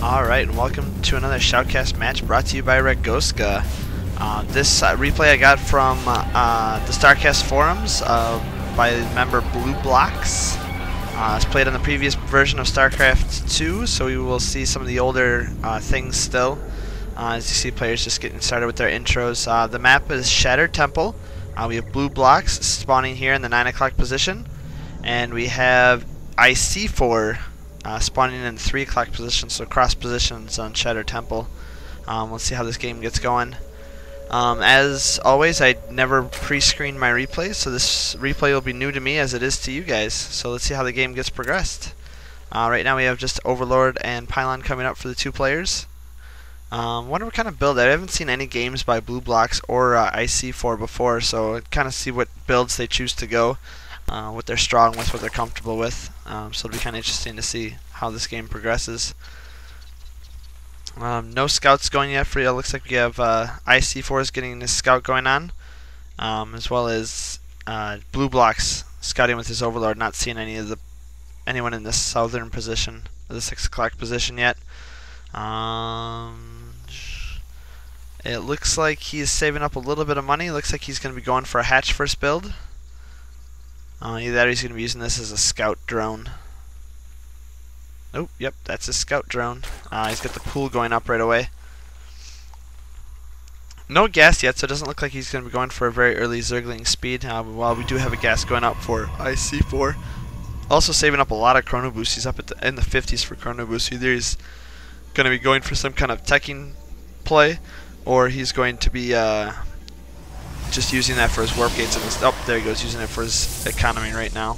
Alright, and welcome to another Shoutcast match brought to you by Regoska. This replay I got from the StarCast forums by the member Blueblox. It's played on the previous version of StarCraft 2, so we will see some of the older things still. As you see, players just getting started with their intros. The map is Shattered Temple. We have Blueblox spawning here in the 9 o'clock position, and we have Iseefor spawning in the 3 o'clock position, so cross positions on Shattered Temple. Let's see how this game gets going. As always, I never pre-screen my replays, so this replay will be new to me as it is to you guys. So let's see how the game gets progressed. Right now we have just Overlord and Pylon coming up for the two players. Wonder what kind of build. I haven't seen any games by Blueblox or Iseefor before, so kind of see what builds they choose to go, what they're strong with, what they're comfortable with. So it'll be kind of interesting to see how this game progresses. No scouts going yet for you. It looks like we have Iseefor is getting his scout going on, as well as Blueblox scouting with his Overlord. Not seeing anyone in the southern position, the 6 o'clock position yet. It looks like he's saving up a little bit of money. Looks like he's going to be going for a hatch first build. Either that or he's going to be using this as a scout drone. Oh, yep, that's a scout drone. He's got the pool going up right away. No gas yet, so it doesn't look like he's going to be going for a very early Zergling speed. While we do have a gas going up for Iseefor. Also saving up a lot of chrono boost. He's up in the 50s for chrono boost. Either he's going to be going for some kind of teching play, or he's going to be just using that for his warp gates. And his, there he goes, using it for his economy right now.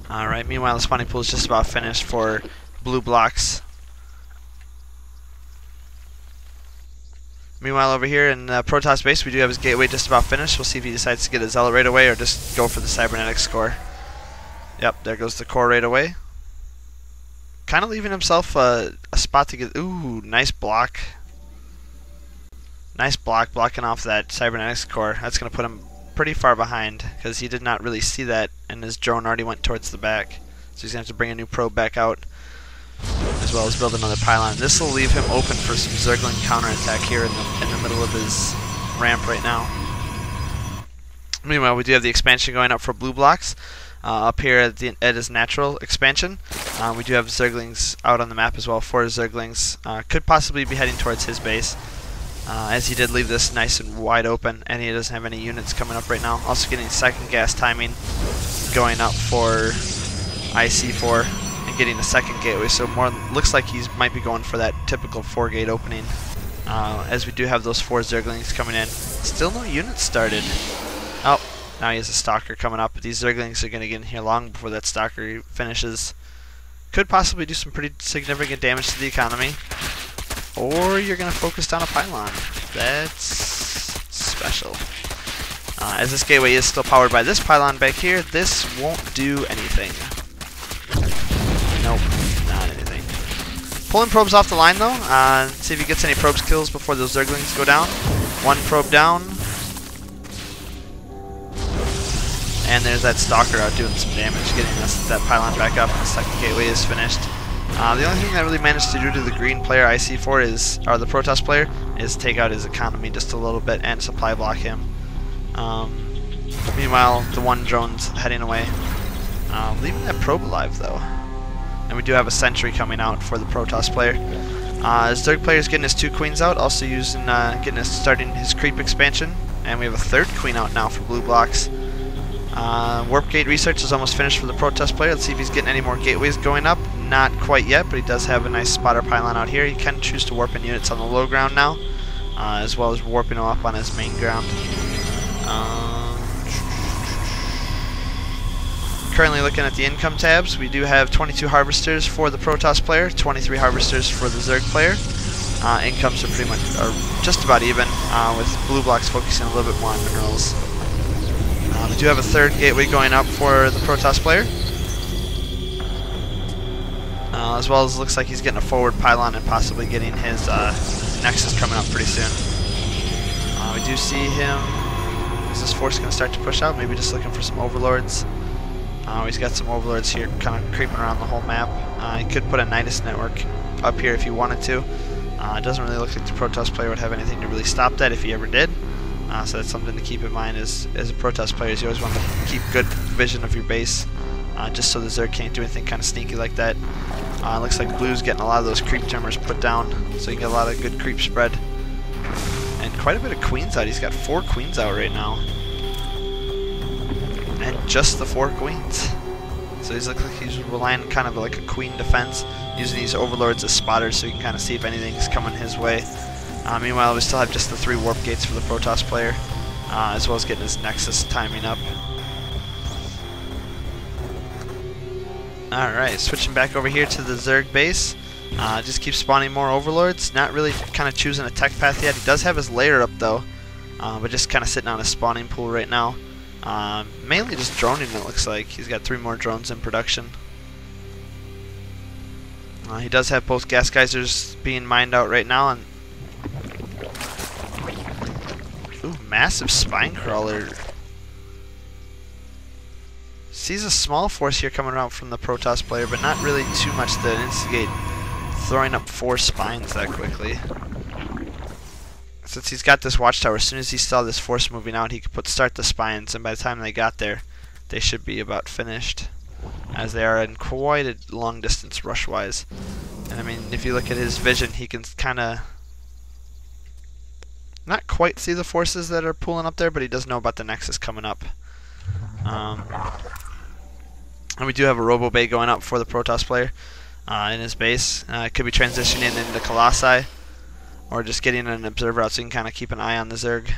Alright, meanwhile the spawning pool is just about finished for Blueblox. Meanwhile over here in Protoss base we do have his gateway just about finished. We'll see if he decides to get a zealot right away or just go for the cybernetics core. Yep, there goes the core right away. Kind of leaving himself a spot to get... Ooh, nice block. Nice block, blocking off that cybernetics core. That's going to put him pretty far behind, because he did not really see that, and his drone already went towards the back. So he's going to have to bring a new probe back out, as well as build another pylon. This will leave him open for some Zergling counterattack here in the middle of his ramp right now. Meanwhile, we do have the expansion going up for Blueblox. Up here at his natural expansion, we do have Zerglings out on the map as well. 4 Zerglings could possibly be heading towards his base, as he did leave this nice and wide open, and he doesn't have any units coming up right now. Also getting second gas timing going up for Iseefor and getting a second gateway, so more looks like he might be going for that typical 4-gate opening, as we do have those 4 Zerglings coming in. Still no units started. Oh, now he has a Stalker coming up, but these Zerglings are going to get in here long before that Stalker finishes. Could possibly do some pretty significant damage to the economy. Or you're going to focus down a pylon. That's special. As this gateway is still powered by this pylon back here, this won't do anything. Nope, not anything. Pulling probes off the line though. See if he gets any probes kills before those Zerglings go down. 1 probe down. And there's that Stalker out doing some damage, getting that pylon back up, and the second gateway is finished. The only thing that really managed to do to the green player Iseefor or the Protoss player, is take out his economy just a little bit and supply block him. Meanwhile, the 1 drone's heading away, leaving that probe alive though. And we do have a sentry coming out for the Protoss player. His Zerg player is getting his 2 queens out, also using starting his creep expansion, and we have a 3rd queen out now for Blueblox. Warp gate research is almost finished for the Protoss player. Let's see if he's getting any more gateways going up. Not quite yet, but he does have a nice spotter pylon out here. He can choose to warp in units on the low ground now, as well as warping them up on his main ground. Currently looking at the income tabs, we do have 22 harvesters for the Protoss player, 23 harvesters for the Zerg player. Incomes are pretty much just about even, with Blueblox focusing a little bit more on minerals. We do have a 3rd gateway going up for the Protoss player, as well as looks like he's getting a forward pylon and possibly getting his Nexus coming up pretty soon. We do see him. Is this force going to start to push out? Maybe just looking for some Overlords. He's got some overlords here kind of creeping around the whole map. He could put a Nidus network up here if he wanted to. It doesn't really look like the Protoss player would have anything to really stop that if he ever did. So that's something to keep in mind as a Protoss player. You always want to keep good vision of your base, just so the Zerg can't do anything kind of sneaky like that. Looks like Blue's getting a lot of those creep timbers put down, so you get a lot of good creep spread. And quite a bit of queens out. He's got 4 queens out right now. And just the 4 queens. So he's looks like he's relying kind of like a queen defense, using these overlords as spotters so he can kind of see if anything's coming his way. Meanwhile, we still have just the 3 warp gates for the Protoss player, as well as getting his Nexus timing up. Alright, switching back over here to the Zerg base. Just keep spawning more overlords. Not really kind of choosing a tech path yet. He does have his lair up though, but just kind of sitting on a spawning pool right now. Mainly just droning, it looks like. He's got 3 more drones in production. He does have both gas geysers being mined out right now. And ooh, massive spine crawler. Sees a small force here coming out from the Protoss player, but not really too much to instigate throwing up 4 spines that quickly. Since he's got this watchtower, as soon as he saw this force moving out, he could start the spines, and by the time they got there, they should be about finished, as they are in quite a long distance rush-wise. And I mean, if you look at his vision, he can kind of not quite see the forces that are pulling up there, but he does know about the Nexus coming up. And we do have a Robo Bay going up for the Protoss player in his base. It could be transitioning into Colossi, or just getting an observer out so you can kind of keep an eye on the Zerg.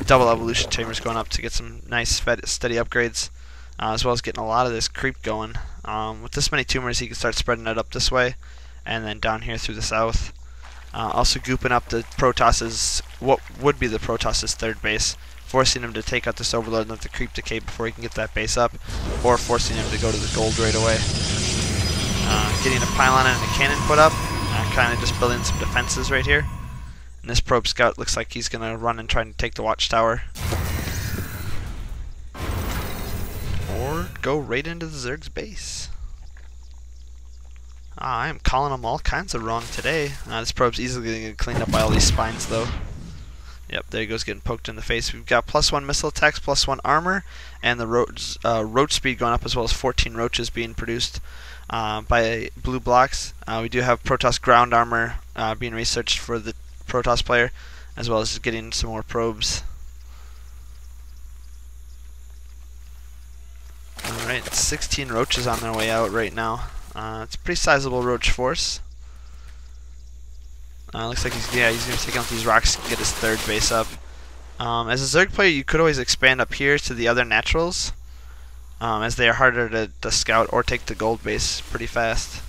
Double evolution chambers going up to get some nice steady upgrades, as well as getting a lot of this creep going. With this many tumors, he can start spreading it up this way, and then down here through the south. Also gooping up the Protoss's, what would be the Protoss's 3rd base, forcing him to take out this overlord and let the creep decay before he can get that base up, or forcing him to go to the gold right away. Getting a pylon and a cannon put up. Kind of just building some defenses right here. And this probe scout looks like he's going to run and try to take the watchtower. Or go right into the Zerg's base. I am calling them all kinds of wrong today. This probe's easily going to get cleaned up by all these spines though. Yep, there he goes, getting poked in the face. We've got +1 missile attacks, +1 armor, and the roach speed going up, as well as 14 roaches being produced by Blueblox. We do have Protoss ground armor being researched for the Protoss player, as well as getting some more probes. Alright, 16 roaches on their way out right now. It's a pretty sizable roach force. Looks like he's going to take out these rocks and get his 3rd base up. As a Zerg player, you could always expand up here to the other naturals, as they are harder to scout or take the gold base pretty fast.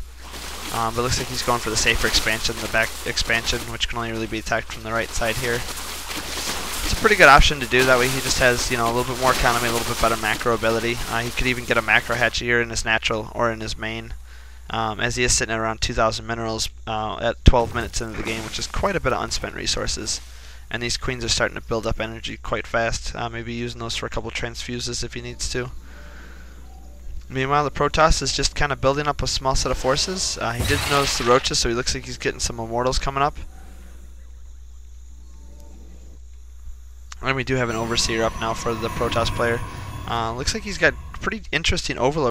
But it looks like he's going for the safer expansion, the back expansion, which can only really be attacked from the right side here. It's a pretty good option to do. That way he just has, a little bit more economy, a little bit better macro ability. He could even get a macro hatchet here in his natural or in his main. As he is sitting at around 2,000 minerals at 12 minutes into the game, which is quite a bit of unspent resources. And these queens are starting to build up energy quite fast, maybe using those for a couple transfuses if he needs to. Meanwhile, the Protoss is just kind of building up a small set of forces. He did notice the roaches, so he looks like he's getting some immortals coming up. And we do have an overseer up now for the Protoss player. Looks like he's got pretty interesting overlord.